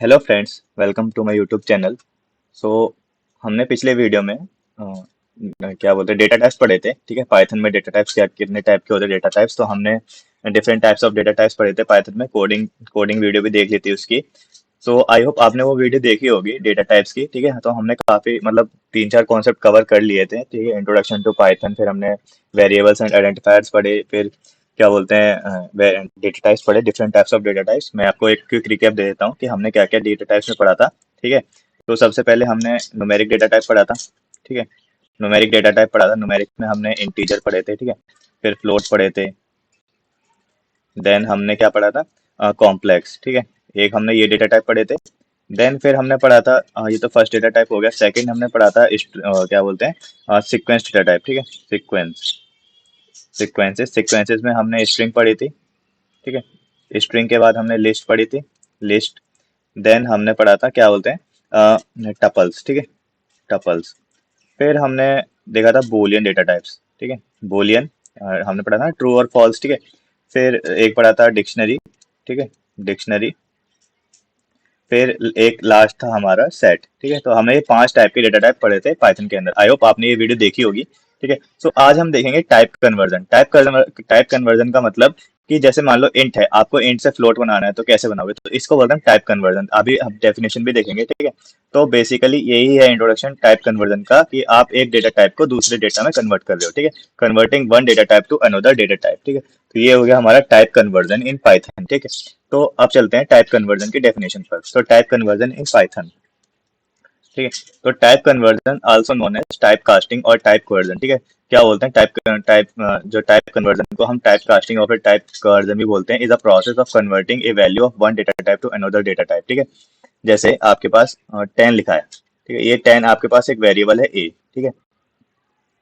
Hello friends, welcome to my YouTube channel. So हमने पिछले video में क्या बोलते हैं डेटा टाइप्स पढ़े थे। ठीक है, पाइथन में डेटा टाइप्स क्या कितने टाइप के होते हैं डेटा टाइप्स। तो हमने different types of data types पढ़े थे पाइथन में। कोडिंग कोडिंग वीडियो भी देख ली थी उसकी। सो आई होप आपने वो वीडियो देखी होगी डेटा टाइप्स की। ठीक है, तो हमने काफी मतलब तीन चार कॉन्सेप्ट कवर कर लिए थे। ठीक है, इंट्रोडक्शन टू पाइथन, फिर हमने वेरिएबल्स एंड आइडेंटिफायर्स पढ़े, फिर क्या बोलते हैं डेटा टाइप्स पढ़े, different types of data types. मैं आपको एक क्विक रिकैप दे देता हूँ कि हमने क्या क्या डेटा टाइप्स में पढ़ा था। ठीक है, तो सबसे पहले हमने न्यूमेरिक डेटा टाइप पढ़ा था। ठीक है, न्यूमेरिक डेटा टाइप पढ़ा था। न्यूमेरिक में हमने इंटीजर पढ़े थे। ठीक है, फिर फ्लोट पढ़े थे। देन हमने क्या पढ़ा था, कॉम्प्लेक्स। ठीक है, एक हमने ये डेटा टाइप पढ़े थे। देन फिर हमने पढ़ा था ये तो फर्स्ट डेटा टाइप हो गया। सेकंड हमने पढ़ा था क्या बोलते हैं सीक्वेंस डेटा टाइप। ठीक है, सीक्वेंस सीक्वेंसेस में हमने स्ट्रिंग पढ़ी थी। ठीक है, स्ट्रिंग के बाद हमने लिस्ट पढ़ी थी, लिस्ट। देन हमने पढ़ा था क्या बोलते हैं टपल्स। ठीक है, टपल्स। फिर हमने देखा था बोलियन डेटा टाइप्स। ठीक है, बोलियन हमने पढ़ा था ट्रू और फॉल्स। ठीक है, फिर एक पढ़ा था डिक्शनरी। ठीक है, डिक्शनरी। फिर एक लास्ट था हमारा सेट। ठीक है, तो हमने ये पांच टाइप के डेटा टाइप पढ़े थे पाइथन के अंदर। आई होप आपने ये वीडियो देखी होगी। ठीक है, सो आज हम देखेंगे टाइप कन्वर्जन। टाइप कन्वर्जन का मतलब कि जैसे मान लो इंट है, आपको इंट से फ्लोट बनाना है तो कैसे बनाओगे, तो इसको बोलते हैं टाइप कन्वर्जन। अभी हम डेफिनेशन भी देखेंगे। ठीक है, तो बेसिकली यही है इंट्रोडक्शन टाइप कन्वर्जन का, कि आप एक डेटा टाइप को दूसरे डेटा में कन्वर्ट कर रहे हो। ठीक है, converting one data type to another data type. ठीक है, तो ये हो गया हमारा टाइप कन्वर्जन इन पाइथन। ठीक है, तो अब चलते हैं टाइप कन्वर्जन की डेफिनेशन पर। तो टाइप कन्वर्जन इन पाइथन। ठीक है, तो type conversion also known as type casting और टाइप कन्वर्जन। ठीक है, क्या बोलते हैं जो टाइप कन्वर्जन को हम टाइप कास्टिंग और फिर टाइप कन्वर्जन भी बोलते हैं, is a process of converting A value of one data type to another data type. ठीक है, जैसे आपके पास 10 लिखा है। ठीक है, ये 10 आपके पास एक वेरिएबल है ए। ठीक है,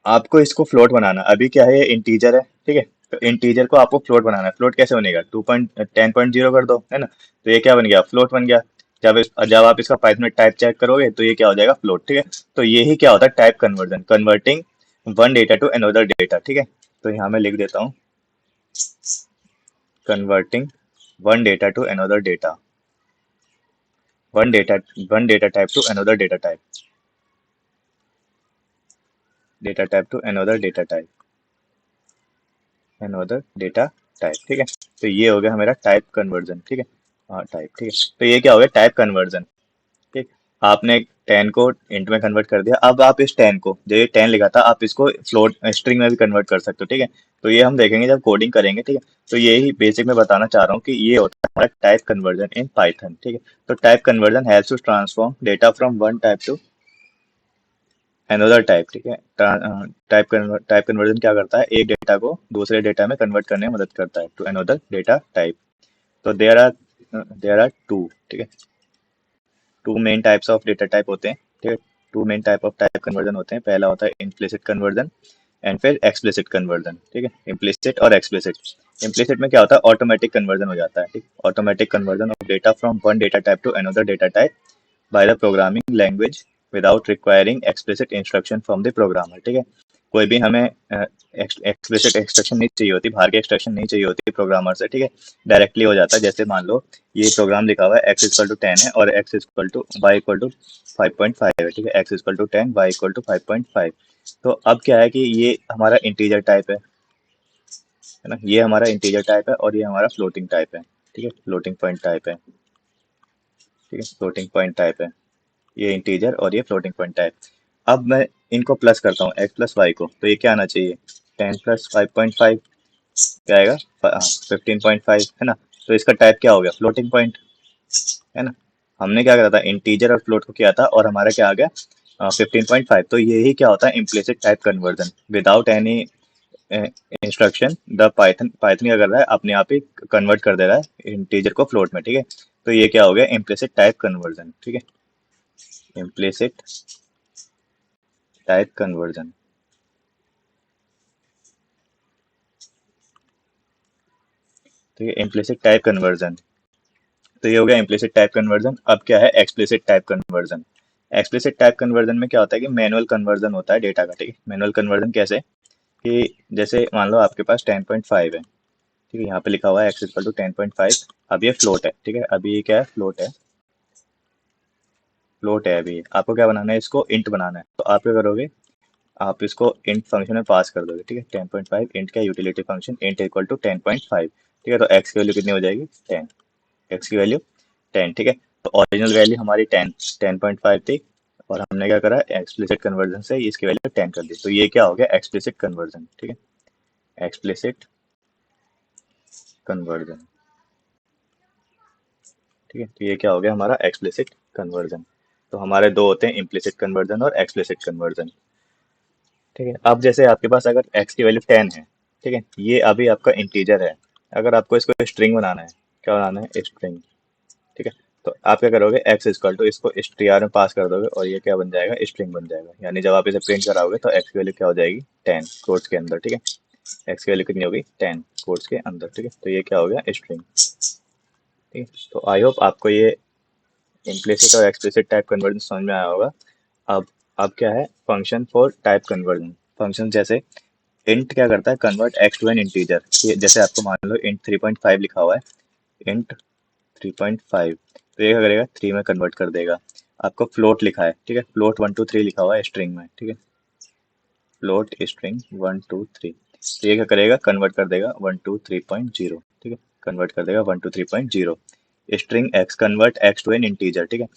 आपको इसको फ्लोट बनाना, अभी क्या है ये इंटीजर है। ठीक है, तो इंटीजर को आपको फ्लोट बनाना है। फ्लोट कैसे बनेगा, 2.10.0 कर दो, है ना। तो ये क्या बन गया, फ्लोट बन गया। जब आप इसका पाइथन में टाइप चेक करोगे तो ये क्या हो जाएगा, फ्लोट। ठीक है, तो यही क्या होता है type conversion, converting one data to another data. ठीक है, तो यहाँ मैं लिख देता हूँ converting one data to another data, one data one data type to another data type to another data type, another data type. ठीक है, तो ये हो गया मेरा टाइप कन्वर्जन। ठीक है, हाँ टाइप। ठीक है, तो ये क्या हो गया टाइप कन्वर्जन। ठीक, आपने 10 को इंट में कन्वर्ट कर दिया। अब आप इस 10 को, जो ये 10 लिखा था, आप इसको फ्लोट स्ट्रिंग में भी कन्वर्ट कर सकते हो। ठीक है, तो ये हम देखेंगे जब कोडिंग करेंगे। ठीक है, तो यही बेसिक में बताना चाह रहा हूँ कि ये होता है हमारा टाइप कन्वर्जन इन पाइथन। ठीक है, तो type conversion helps to transform data from one type to another type. ठीक है, टाइप कन्वर्जन क्या करता है, एक डेटा को दूसरे डेटा में कन्वर्ट करने में मदद करता है, टू अनदर डेटा टाइप। तो देयर आर टू। ठीक है, two main types of data type होते हैं। ठीक है, two main type of type conversion होते हैं। पहला होता है इम्प्लिसिट कन्वर्जन एंड फिर एक्सप्लिसिट कन्वर्जन। ठीक है, इम्प्लिसिट और एक्सप्लिसिट। इम्प्लिसिट में क्या होता है, ऑटोमेटिक कन्वर्जन हो जाता है। ठीक, automatic conversion of data from one data type to another data type by the programming language without requiring explicit instruction from the programmer. ठीक है, कोई भी हमें एक्सप्लिसिट इंस्ट्रक्शन नहीं चाहिए होती, बाहर की इंस्ट्रक्शन नहीं चाहिए होती प्रोग्रामर से। ठीक है, डायरेक्टली हो जाता है। जैसे मान लो ये प्रोग्राम लिखा हुआ है एक्स इक्वल टू 10 है और x equal to y equal to 5.5 है। ठीक है, x equal to 10, y equal to 5.5। तो अब क्या है कि ये हमारा इंटीजर टाइप है ना, ये हमारा इंटीजर टाइप है और ये हमारा फ्लोटिंग टाइप है। ठीक है, फ्लोटिंग पॉइंट टाइप है। ठीक है, फ्लोटिंग पॉइंट टाइप है, ये इंटीजर और ये फ्लोटिंग पॉइंट टाइप। अब मैं इनको प्लस करता हूँ एक्स प्लस वाई को, तो ये क्या आना चाहिए, 10 प्लस 5.5 क्या आएगा, 15.5, है ना। तो इसका टाइप क्या हो गया, फ्लोटिंग पॉइंट, है ना। हमने क्या करा था, इंटीजर और फ्लोट को किया था और हमारा क्या आ गया 15.5। तो यही क्या होता है implicit type conversion, without any instruction. The Python Python क्या कर रहा है, अपने आप ही कन्वर्ट कर दे रहा है इंटीजर को फ्लोट में। ठीक है, तो ये क्या हो गया इम्प्लिसिट टाइप कन्वर्जन। ठीक है, इम्प्लिसिट टाइप कन्वर्जन। ठीक है, इम्प्लिसिट टाइप कन्वर्जन। तो ये हो गया इम्प्लिसिट टाइप कन्वर्जन। अब क्या है explicit type conversion. Explicit type conversion में क्या होता है कि मैनुअल कन्वर्जन होता है डेटा का। ठीक है, मैनुअल कन्वर्जन कैसे, कि जैसे मान लो आपके पास 10.5 है। ठीक है, यहाँ पे लिखा हुआ है एक्स इक्वल टू 10.5। अब ये फ्लोट है। ठीक है, अभी ये क्या है, फ्लोट है। फ्लोट है अभी, आपको क्या बनाना है, इसको इंट बनाना है। तो आप क्या करोगे, आप इसको इंट फंक्शन में पास कर दोगे, ठीक है। 10.5 इंट का utility function int equal to 10.5, ठीक है। तो एक्स की वैल्यू कितनी हो जाएगी, 10, एक्स की वैल्यू 10, ठीक है। तो ओरिजिनल वैल्यू हमारी 10.5 थी, और हमने क्या करा, एक्सप्लिसिट कन्वर्जन से इसकी वैल्यू 10 कर दी। तो ये क्या हो गया, एक्सप्लिसिट कन्वर्जन, ठीक है, एक्सप्लिसिट कन्वर्जन, ठीक है। तो ये क्या हो गया हमारा एक्सप्लिसिट कन्वर्जन। तो हमारे दो होते हैं, इम्प्लिसिट कन्वर्जन और एक्सप्लिसिट कन्वर्जन, ठीक है। अब जैसे आपके पास अगर x की वैल्यू 10 है, ठीक है, ये अभी आपका इंटीजर है, अगर आपको इसको स्ट्रिंग बनाना है, क्या बनाना है, स्ट्रिंग, ठीक है। तो आप क्या करोगे, x इक्वल टू इसको str में पास कर दोगे, और ये क्या बन जाएगा, स्ट्रिंग बन जाएगा। यानी जब आप इसे प्रिंट कराओगे तो x की वैल्यू क्या हो जाएगी, 10 कोट्स के अंदर, ठीक है। x की वैल्यू कितनी होगी, 10 कोट्स के अंदर, ठीक है। तो ये क्या हो गया, स्ट्रिंग, ठीक है। तो आई होप आपको ये इम्प्लिसिट और एक्सप्लिसिट टाइप कन्वर्जन समझ में आया होगा। अब अब क्या है, function for type conversion. Function जैसे इंट क्या करता है, convert x to an integer. जैसे आपको मान लो इंट 3.5 लिखा हुआ है, इंट 3.5, तो ये क्या करेगा, 3 में कन्वर्ट कर देगा। आपको फ्लोट लिखा है, ठीक है, फ्लोट 1 2 3 लिखा हुआ है स्ट्रिंग में, ठीक है, फ्लोट स्ट्रिंग 1 2 3, तो ये क्या करेगा, कन्वर्ट कर देगा 1 2 3.0, ठीक है, कन्वर्ट कर देगा 1 2 3.0। String x convert x to an integer, ठीक है।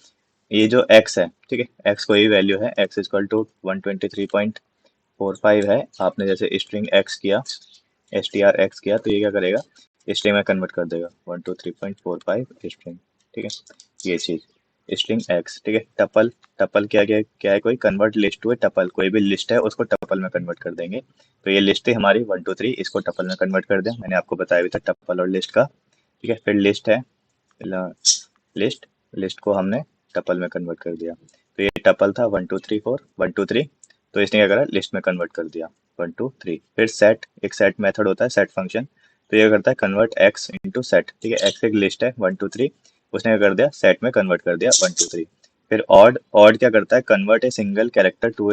ये जो x है, ठीक है, x कोई भी वैल्यू है, x इक्वल टू 123.45 है, आपने जैसे स्ट्रिंग x किया, str x किया, तो ये क्या करेगा, स्ट्रिंग में कन्वर्ट कर देगा 123.45 स्ट्रिंग, ठीक है। ये चीज स्ट्रिंग x, ठीक है। टपल, टपल क्या क्या क्या है, कोई कन्वर्ट लिस्ट टू टपल, कोई भी लिस्ट है उसको टपल में कन्वर्ट कर देंगे। तो ये लिस्ट है हमारी 1 2 3, इसको टपल में कन्वर्ट कर दें, मैंने आपको बताया भी था टपल और लिस्ट का, ठीक है। फिर लिस्ट है, लिस्ट, लिस्ट को हमने टपल में कन्वर्ट कर दिया। तो ये टपल था 1 2 3 4 1 2 3, तो इसने क्या करा, लिस्ट में कन्वर्ट कर दिया 1 2 3। फिर सेट, एक सेट मेथड होता है, सेट फंक्शन, तो ये करता है कन्वर्ट एक्स इंटू सेट, ठीक है। एक्स एक लिस्ट है 1 2 3, उसने क्या कर दिया, सेट में कन्वर्ट कर दिया 1 2 3। फिर ऑड, ऑड क्या करता है, convert a single character to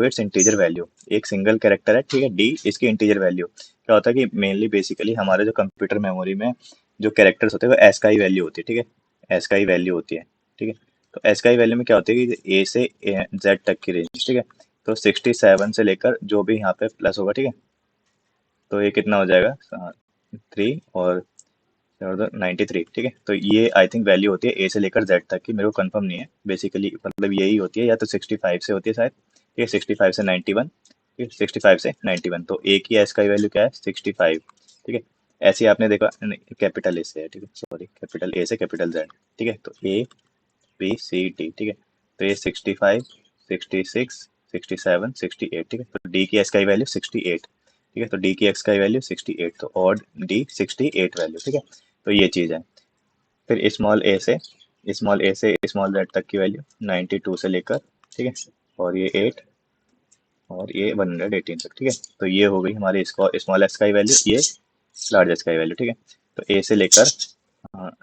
its integer value. एक सिंगल कैरेक्टर है, ठीक है, डी, इसकी इंटीजर वैल्यू। क्या होता है कि मेनली बेसिकली हमारे जो कंप्यूटर मेमोरी में जो कैरेक्टर्स होते हैं वो एस का ही वैल्यू होती है, ठीक है, एस का ही वैल्यू होती है, ठीक है। तो एस का ही वैल्यू में क्या होती है कि ए से जेड तक की रेंज, ठीक है। तो 67 से लेकर जो भी यहाँ पे प्लस होगा, ठीक है, तो ये कितना हो जाएगा, 3 और 93, ठीक है। तो ये आई थिंक वैल्यू होती है ए से लेकर जेड तक की, मेरे को कंफर्म नहीं है, बेसिकली मतलब यही होती है, या तो 65 से होती है शायद, ठीक है, 65 से 91, ठीक है, 65 से 91। तो ए की एस का वैल्यू क्या है, 65, ठीक है। ऐसे ही आपने देखा, कैपिटल ए से है, ठीक है, सॉरी, कैपिटल ए से कैपिटल जेड, ठीक है। तो ए बी सी डी, ठीक है। तो ये 65, 66, 67, 68, ठीक है। तो डी की एस का वैल्यू 68, ठीक है। तो डी की एक्स का वैल्यू 68, तो और डी 68 वैल्यू, ठीक है। तो ये चीज़ है। फिर स्मॉल ए से स्मॉल जेड तक की वैल्यू 92 से लेकर, ठीक है, और ये 8 और ये 118 तक, ठीक है। तो ये हो गई हमारी स्मॉल एक्स का वैल्यू, ये लार्ज एक्स का वैल्यू, ठीक है। तो ए से लेकर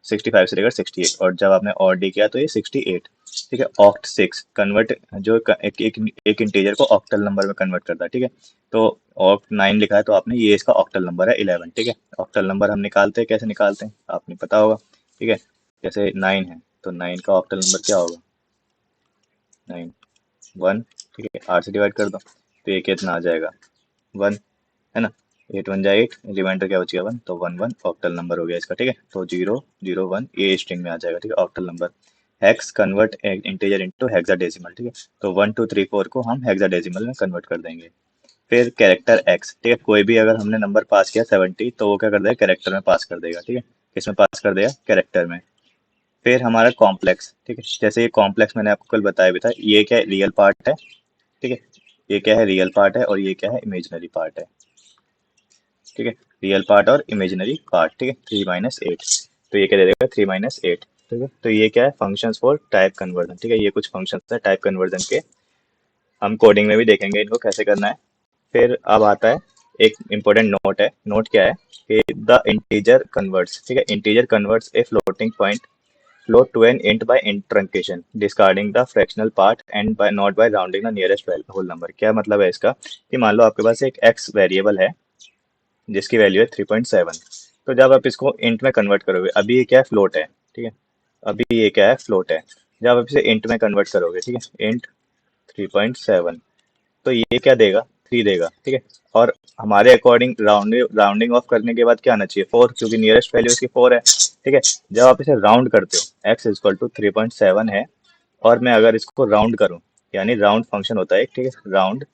65 से लेकर 68, और जब आपने और डी किया तो ये 68, ठीक है। ऑक्ट 6 कन्वर्ट, जो एक इंटीजर को ऑक्टल नंबर में कन्वर्ट करता है, ठीक है। तो ऑक्ट 9 लिखा है, तो आपने, ये इसका ऑक्टल नंबर है 11, ठीक है। ऑक्टल नंबर हम निकालते हैं, कैसे निकालते हैं आपने पता होगा, ठीक है। जैसे 9 है, तो 9 का ऑक्टल नंबर क्या होगा, 9 1, ठीक है, 8 से डिवाइड कर दो, तो ये कितना आ जाएगा, 1, है ना। 8 1 जा 8, रिमाइंडर क्या बचेगा 1, तो 1 1 ऑक्टल नंबर हो गया इसका, ठीक है। तो 0 0 1 ये स्ट्रिंग में आ जाएगा, ठीक है, octal number. Hex convert integer into hexadecimal, ठीक है। तो 1 2 3 4 को हम हेक्साडेसिमल में कन्वर्ट कर देंगे। फिर कैरेक्टर एक्स, ठीक है, कोई भी अगर हमने नंबर पास किया 70, तो वो क्या कर देगा, कैरेक्टर में पास कर देगा, ठीक है। किस में पास कर देगा, कैरेक्टर में। फिर हमारा कॉम्प्लेक्स, ठीक है, जैसे ये कॉम्प्लेक्स मैंने आपको कल बताया भी था, ये क्या है, रियल पार्ट है, ठीक है, ये क्या है, रियल पार्ट है, और ये क्या है, इमेजिनरी पार्ट है, ठीक है। रियल पार्ट और इमेजिनरी पार्ट, ठीक है, 3 - 8, तो ये क्या दे देगा, 3 - 8, ठीक है। तो ये क्या है, फंक्शंस फॉर टाइप कन्वर्जन, ठीक है, ये कुछ फंक्शंस है टाइप कन्वर्जन के, हम कोडिंग में भी देखेंगे इनको कैसे करना है। फिर अब आता है एक इम्पोर्टेंट नोट है, नोट क्या है कि द इंटीजर कन्वर्ट्स, ठीक है, integer converts a floating point float to an int by int truncation, discarding the fractional part and by not by rounding the nearest whole number। क्या मतलब है इसका, कि मान लो आपके पास एक x वेरिएबल है जिसकी वैल्यू है 3.7, तो जब आप इसको इंट में कन्वर्ट करोगे, अभी ये क्या है, फ्लोट है, ठीक है, अभी ये क्या है, फ्लोट है, जब आप इसे इंट में कन्वर्ट करोगे, ठीक है, इंट 3.7, तो ये क्या देगा, 3 देगा, ठीक है। और हमारे अकॉर्डिंग राउंडिंग ऑफ करने के बाद क्या आना चाहिए, 4, क्योंकि नियरेस्ट वैल्यू इसकी 4 है, ठीक है। जब आप इसे राउंड करते हो, x इक्वल टू 3.7 है, और मैं अगर इसको राउंड करूं, यानी राउंड फंक्शन होता है, ठीक है, राउंड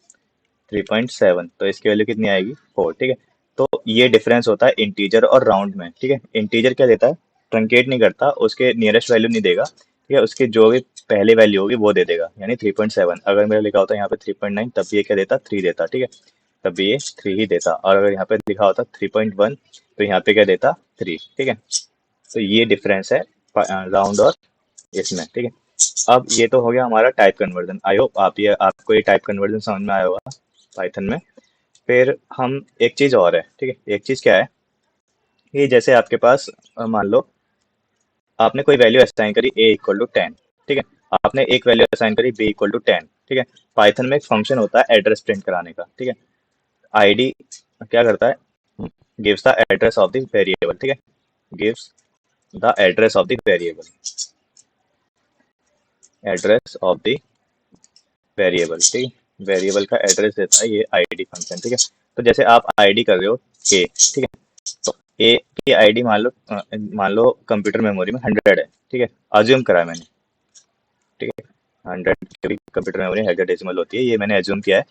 3.7, तो इसकी वैल्यू कितनी आएगी, 4, ठीक है। तो ये डिफरेंस होता है इंटीजर और राउंड में, ठीक है। इंटीजर क्या देता है, ट्रंकेट नहीं करता, उसके नियरेस्ट वैल्यू नहीं देगा, ठीक है, उसकी जो भी पहली वैल्यू होगी वो दे देगा, यानी 3.7। अगर मेरा लिखा होता है यहाँ पे 3.9, तब भी ये क्या देता, 3 देता, ठीक है, तब भी ये 3 ही देता। और अगर यहाँ पे लिखा होता 3.1, तो यहाँ पे क्या देता, 3, ठीक है। तो ये डिफरेंस है राउंड और इसमें, ठीक है। अब ये तो हो गया हमारा टाइप कन्वर्जन। आई होप आपको ये टाइप कन्वर्जन समझ में आया होगा पाइथन में। फिर हम एक चीज और है, ठीक है, एक चीज क्या है, ये जैसे आपके पास मान लो आपने कोई वैल्यू असाइन करी a इक्वल टू 10, ठीक है, आपने एक वैल्यू असाइन करी b इक्वल टू 10, ठीक है। पाइथन में एक फंक्शन होता है एड्रेस प्रिंट कराने का, ठीक है। आईडी क्या करता है, gives the address of the variable, ठीक है, gives the address of the variable, address of the variable, ठीक है, वेरिएबल का एड्रेस देता है ये आईडी फंक्शन, ठीक है। तो जैसे आप आईडी कर रहे हो a, ठीक है, तो ए की आईडी मान लो कंप्यूटर मेमोरी में 100 है, ठीक है, अज्यूम करा मैंने, ठीक है, 100 की भी कंप्यूटर मेमोरी हेक्साडेसिमल होती है, ये मैंने अज्यूम किया है।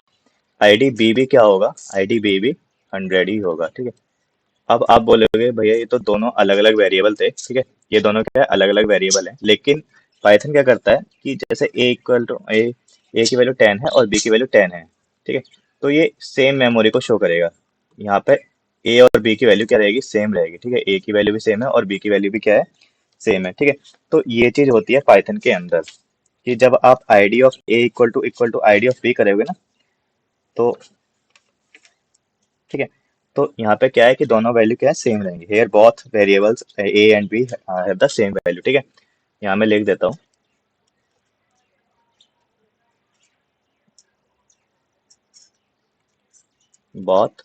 आईडी बी भी क्या होगा, आईडी बी भी 100 ही होगा, ठीक है। अब आप बोलोगे भैया ये तो दोनों अलग अलग वेरिएबल थे, ठीक है, ये दोनों क्या है, अलग अलग वेरिएबल है, लेकिन पाइथन क्या करता है कि जैसे ए की वैल्यू 10 है और बी की वैल्यू 10 है, ठीक है, तो ये सेम मेमोरी को शो करेगा। यहाँ पे ए और बी की वैल्यू क्या रहेगी, सेम रहेगी, ठीक है, ए की वैल्यू भी सेम है और बी की वैल्यू भी क्या है, सेम है, ठीक है। तो ये चीज होती है पाइथन के अंदर कि जब आप ID of a equal to ID of b करोगे ना, तो ठीक है, तो यहाँ पे क्या है कि दोनों वैल्यू क्या है, सेम रहेंगे। Here both variables A and B have the same value, ठीक है। यहाँ मैं लिख देता हूँ, both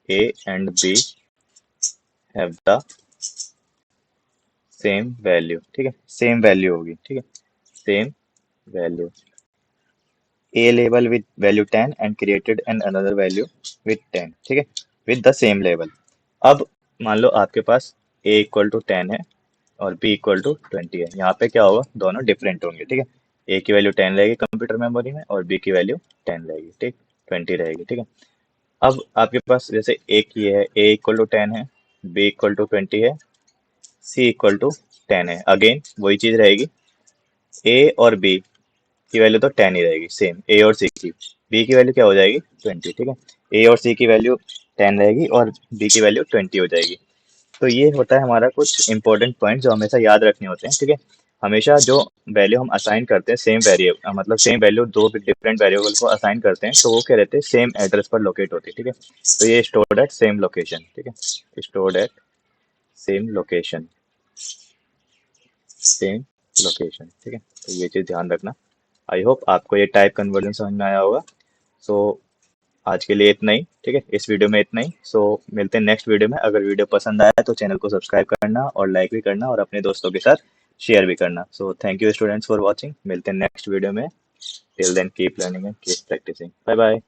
a and b have the same value, ठीक है, सेम वैल्यू होगी, ठीक है, same value. a label with value 10 and created an another value with 10, ठीक है, with the same label। अब मान लो आपके पास a इक्वल टू 10 है और b इक्वल टू 20 है, यहाँ पे क्या होगा, दोनों डिफरेंट होंगे, ठीक है, a की वैल्यू 10 रहेगी कंप्यूटर मेमोरी में और b की वैल्यू 10 रहेगी, ठीक, 20 रहेगी, ठीक है। अब आपके पास जैसे एक ये है, a इक्वल टू 10 है, b इक्वल टू 20 है, c इक्वल टू 10 है, अगेन वही चीज रहेगी, a और b की वैल्यू तो 10 ही रहेगी सेम, ए और सी की। बी की वैल्यू क्या हो जाएगी, 20, ठीक है, ए और सी की वैल्यू 10 रहेगी और बी की वैल्यू 20 हो जाएगी। तो ये होता है हमारा कुछ इंपॉर्टेंट पॉइंट जो हमेशा याद रखने होते हैं, ठीक है। हमेशा जो वैल्यू हम असाइन करते हैं सेम वेरिएबल, मतलब सेम वैल्यू दो डिफरेंट वेरिएबल को असाइन करते हैं, तो वो क्या रहते हैं, सेम एड्रेस पर लोकेट होती है, ठीक है। तो ये स्टोर्ड एट सेम लोकेशन, ठीक है, stored at same location, same location, ठीक है। तो ये चीज ध्यान रखना। आई होप आपको ये टाइप कन्वर्जन समझ में आया होगा। सो आज के लिए इतना ही, ठीक है, इस वीडियो में इतना ही। सो मिलते हैं नेक्स्ट वीडियो में। अगर वीडियो पसंद आया तो चैनल को सब्सक्राइब करना और लाइक भी करना और अपने दोस्तों के साथ शेयर भी करना। So thank you students for watching, मिलते हैं नेक्स्ट वीडियो में। Till then keep learning and keep practising, bye bye.